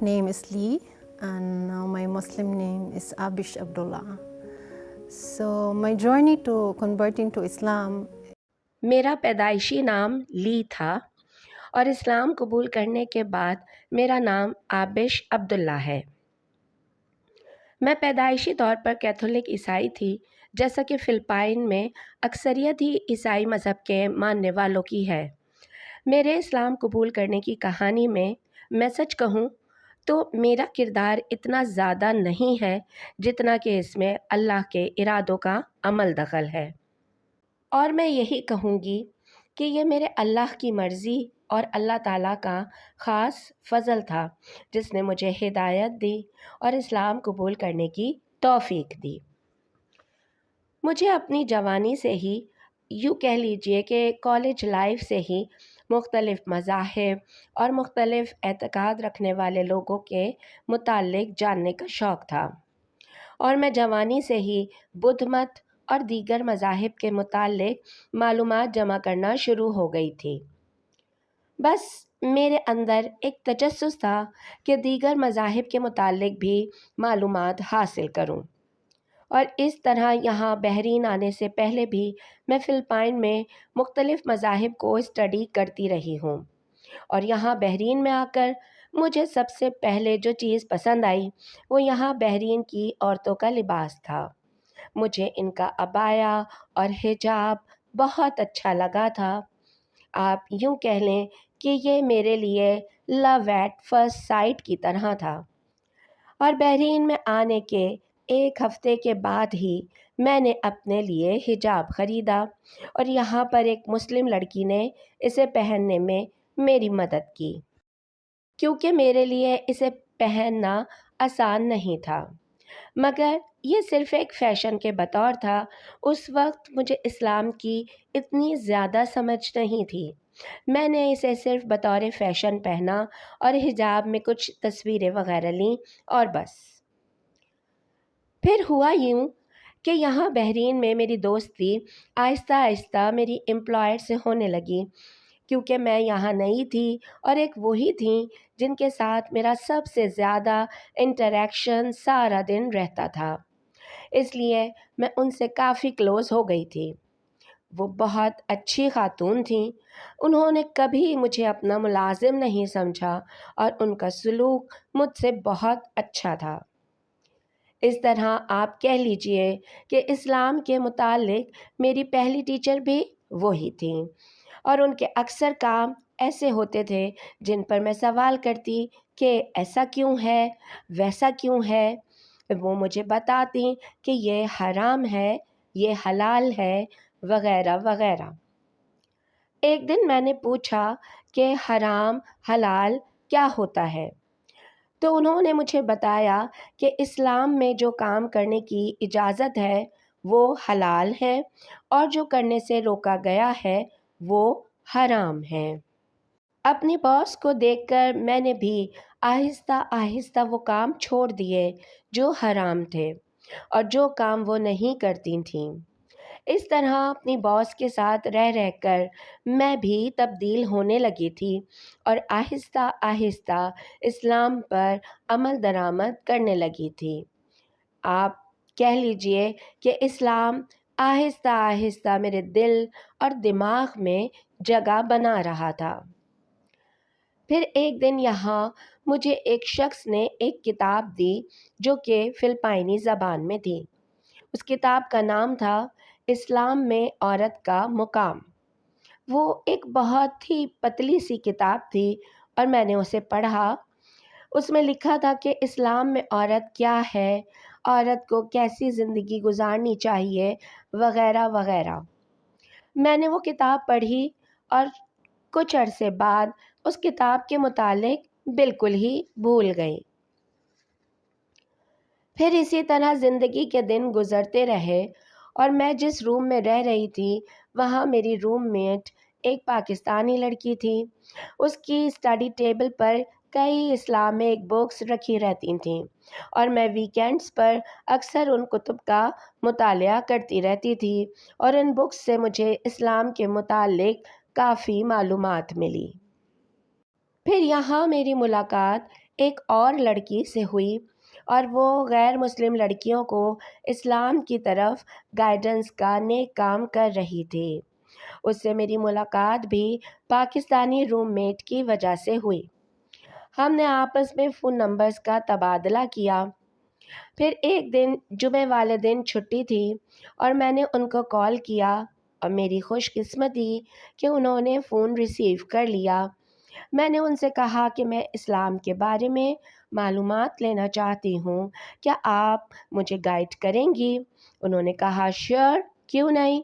Arabic name is Lee, and my Muslim name is Abish Abdullah. So my journey to converting to Islam. میرا پیدائشی نام لی تھا اور اسلام قبول کرنے کے بعد میرا نام آبش عبداللہ ہے۔ میں پیدائشی طور پر کیتھولک عیسائی تھی، جیسا کہ فلپائن میں اکثریت ہی عیسائی مذہب کے ماننے والوں کی ہے۔ میرے اسلام قبول کرنے کی کہانی میں سچ کہوں تو میرا کردار اتنا زیادہ نہیں ہے جتنا کہ اس میں اللہ کے ارادوں کا عمل دخل ہے، اور میں یہی کہوں گی کہ یہ میرے اللہ کی مرضی اور اللہ تعالیٰ کا خاص فضل تھا جس نے مجھے ہدایت دی اور اسلام قبول کرنے کی توفیق دی۔ مجھے اپنی جوانی سے ہی، یوں کہہ لیجئے کہ کالج لائف سے ہی، مختلف مذاہب اور مختلف اعتقاد رکھنے والے لوگوں کے متعلق جاننے کا شوق تھا، اور میں جوانی سے ہی بدھ مت اور دیگر مذاہب کے متعلق معلومات جمع کرنا شروع ہو گئی تھی۔ بس میرے اندر ایک تجسس تھا کہ دیگر مذاہب کے متعلق بھی معلومات حاصل کروں، اور اس طرح یہاں بحرین آنے سے پہلے بھی میں فلپائن میں مختلف مذاہب کو اسٹڈی کرتی رہی ہوں، اور یہاں بحرین میں آ کر مجھے سب سے پہلے جو چیز پسند آئی وہ یہاں بحرین کی عورتوں کا لباس تھا۔ مجھے ان کا عبایا اور حجاب بہت اچھا لگا تھا۔ آپ یوں کہہ لیں کہ یہ میرے لیے لو ایٹ فرسٹ سائٹ کی طرح تھا، اور بحرین میں آنے کے ایک ہفتے کے بعد ہی میں نے اپنے لیے حجاب خریدا، اور یہاں پر ایک مسلم لڑکی نے اسے پہننے میں میری مدد کی، کیونکہ میرے لیے اسے پہننا آسان نہیں تھا، مگر یہ صرف ایک فیشن کے بطور تھا۔ اس وقت مجھے اسلام کی اتنی زیادہ سمجھ نہیں تھی، میں نے اسے صرف بطور فیشن پہنا اور حجاب میں کچھ تصویریں وغیرہ لیں اور بس۔ پھر ہوا یوں کہ یہاں بحرین میں میری دوستی آہستہ آہستہ میری امپلائر سے ہونے لگی، کیونکہ میں یہاں نئی تھی اور ایک وہی تھیں جن کے ساتھ میرا سب سے زیادہ انٹریکشن سارا دن رہتا تھا، اس لیے میں ان سے کافی کلوز ہو گئی تھی۔ وہ بہت اچھی خاتون تھیں، انہوں نے کبھی مجھے اپنا ملازم نہیں سمجھا اور ان کا سلوک مجھ سے بہت اچھا تھا۔ اس طرح آپ کہہ لیجئے کہ اسلام کے متعلق میری پہلی ٹیچر بھی وہی تھیں، اور ان کے اکثر کام ایسے ہوتے تھے جن پر میں سوال کرتی کہ ایسا کیوں ہے، ویسا کیوں ہے۔ وہ مجھے بتاتی کہ یہ حرام ہے، یہ حلال ہے، وغیرہ وغیرہ۔ ایک دن میں نے پوچھا کہ حرام حلال کیا ہوتا ہے، تو انہوں نے مجھے بتایا کہ اسلام میں جو کام کرنے کی اجازت ہے وہ حلال ہے، اور جو کرنے سے روکا گیا ہے وہ حرام ہے۔ اپنی باس کو دیکھ کر میں نے بھی آہستہ آہستہ وہ کام چھوڑ دیے جو حرام تھے، اور جو کام وہ نہیں کرتی تھیں۔ اس طرح اپنی باس کے ساتھ رہ رہ کر میں بھی تبدیل ہونے لگی تھی، اور آہستہ آہستہ اسلام پر عمل درآمد کرنے لگی تھی۔ آپ کہہ لیجئے کہ اسلام آہستہ آہستہ میرے دل اور دماغ میں جگہ بنا رہا تھا۔ پھر ایک دن یہاں مجھے ایک شخص نے ایک کتاب دی جو کہ فلپائنی زبان میں تھی۔ اس کتاب کا نام تھا اسلام میں عورت کا مقام۔ وہ ایک بہت ہی پتلی سی کتاب تھی، اور میں نے اسے پڑھا۔ اس میں لکھا تھا کہ اسلام میں عورت کیا ہے، عورت کو کیسی زندگی گزارنی چاہیے، وغیرہ وغیرہ۔ میں نے وہ کتاب پڑھی اور کچھ عرصے بعد اس کتاب کے متعلق بالکل ہی بھول گئی۔ پھر اسی طرح زندگی کے دن گزرتے رہے، اور میں جس روم میں رہ رہی تھی وہاں میری روم میٹ ایک پاکستانی لڑکی تھی۔ اس کی اسٹڈی ٹیبل پر کئی اسلامک بکس رکھی رہتی تھیں، اور میں ویکینڈز پر اکثر ان کتب کا مطالعہ کرتی رہتی تھی، اور ان بکس سے مجھے اسلام کے متعلق کافی معلومات ملی۔ پھر یہاں میری ملاقات ایک اور لڑکی سے ہوئی اور وہ غیر مسلم لڑکیوں کو اسلام کی طرف گائیڈنس کا نیک کام کر رہی تھی۔ اس سے میری ملاقات بھی پاکستانی روم میٹ کی وجہ سے ہوئی۔ ہم نے آپس میں فون نمبرز کا تبادلہ کیا۔ پھر ایک دن جمعے والے دن چھٹی تھی اور میں نے ان کو کال کیا اور میری خوش قسمتی کہ انہوں نے فون ریسیو کر لیا۔ میں نے ان سے کہا کہ میں اسلام کے بارے میں معلومات لینا چاہتی ہوں، کیا آپ مجھے گائیڈ کریں گی؟ انہوں نے کہا شیور، کیوں نہیں۔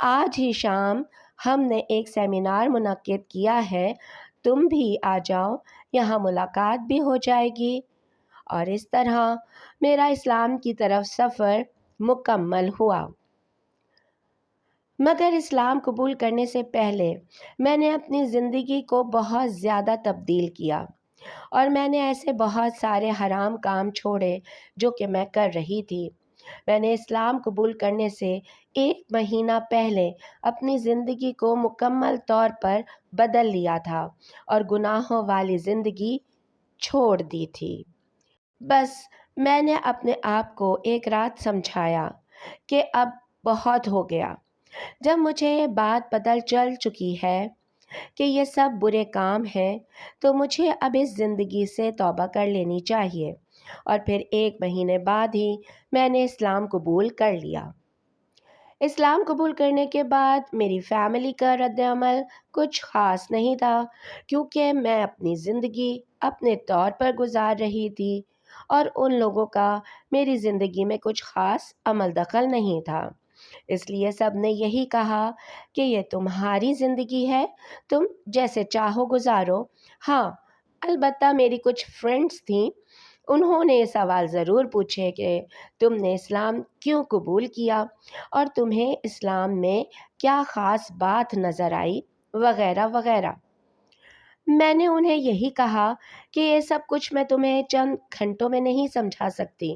آج ہی شام ہم نے ایک سیمینار منعقد کیا ہے، تم بھی آ جاؤ، یہاں ملاقات بھی ہو جائے گی۔ اور اس طرح میرا اسلام کی طرف سفر مکمل ہوا۔ مگر اسلام قبول کرنے سے پہلے میں نے اپنی زندگی کو بہت زیادہ تبدیل کیا اور میں نے ایسے بہت سارے حرام کام چھوڑے جو کہ میں کر رہی تھی۔ میں نے اسلام قبول کرنے سے 1 مہینہ پہلے اپنی زندگی کو مکمل طور پر بدل لیا تھا اور گناہوں والی زندگی چھوڑ دی تھی۔ بس میں نے اپنے آپ کو ایک رات سمجھایا کہ اب بہت ہو گیا۔ جب مجھے یہ بات پتہ چل چکی ہے کہ یہ سب برے کام ہیں تو مجھے اب اس زندگی سے توبہ کر لینی چاہیے، اور پھر 1 مہینے بعد ہی میں نے اسلام قبول کر لیا۔ اسلام قبول کرنے کے بعد میری فیملی کا رد عمل کچھ خاص نہیں تھا، کیونکہ میں اپنی زندگی اپنے طور پر گزار رہی تھی اور ان لوگوں کا میری زندگی میں کچھ خاص عمل دخل نہیں تھا۔ اس لیے سب نے یہی کہا کہ یہ تمہاری زندگی ہے، تم جیسے چاہو گزارو۔ ہاں، البتہ میری کچھ فرینڈس تھیں، انہوں نے یہ سوال ضرور پوچھے کہ تم نے اسلام کیوں قبول کیا اور تمہیں اسلام میں کیا خاص بات نظر آئی، وغیرہ وغیرہ۔ میں نے انہیں یہی کہا کہ یہ سب کچھ میں تمہیں چند گھنٹوں میں نہیں سمجھا سکتی،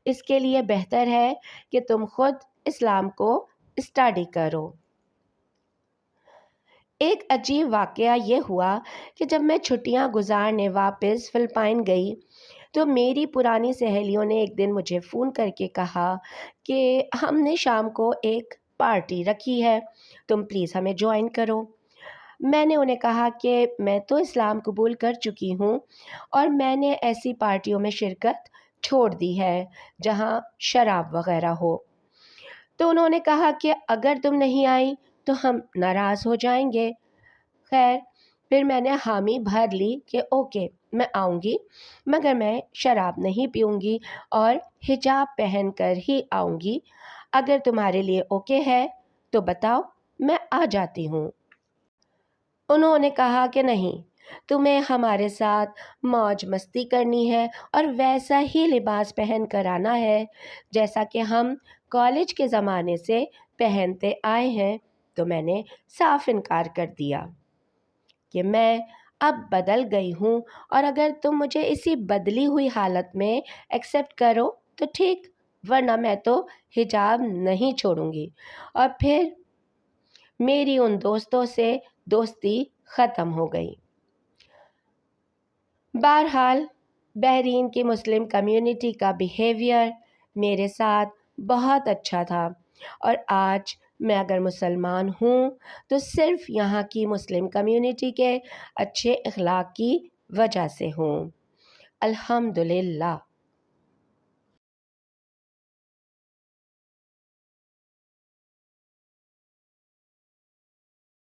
اس کے لیے بہتر ہے کہ تم خود اسلام کو اسٹڈی کرو۔ ایک عجیب واقعہ یہ ہوا کہ جب میں چھٹیاں گزارنے واپس فلپائن گئی تو میری پرانی سہیلیوں نے ایک دن مجھے فون کر کے کہا کہ ہم نے شام کو ایک پارٹی رکھی ہے، تم پلیز ہمیں جوائن کرو۔ میں نے انہیں کہا کہ میں تو اسلام قبول کر چکی ہوں اور میں نے ایسی پارٹیوں میں شرکت چھوڑ دی ہے جہاں شراب وغیرہ ہو۔ تو انہوں نے کہا کہ اگر تم نہیں آئی تو ہم ناراض ہو جائیں گے۔ خیر، پھر میں نے حامی بھر لی کہ اوکے، میں آؤں گی، مگر میں شراب نہیں پیوں گی اور حجاب پہن کر ہی آؤں گی۔ اگر تمہارے لیے اوکے ہے تو بتاؤ، میں آ جاتی ہوں۔ انہوں نے کہا کہ نہیں، تمہیں ہمارے ساتھ موج مستی کرنی ہے اور ویسا ہی لباس پہن کر آنا ہے جیسا کہ ہم کالج کے زمانے سے پہنتے آئے ہیں۔ تو میں نے صاف انکار کر دیا کہ میں اب بدل گئی ہوں اور اگر تم مجھے اسی بدلی ہوئی حالت میں ایکسیپٹ کرو تو ٹھیک، ورنہ میں تو حجاب نہیں چھوڑوں گی۔ اور پھر میری ان دوستوں سے دوستی ختم ہو گئی۔ بہرحال بحرین کی مسلم کمیونٹی کا بیہیویئر میرے ساتھ بہت اچھا تھا، اور آج میں اگر مسلمان ہوں تو صرف یہاں کی مسلم کمیونٹی کے اچھے اخلاق کی وجہ سے ہوں۔ الحمدللہ۔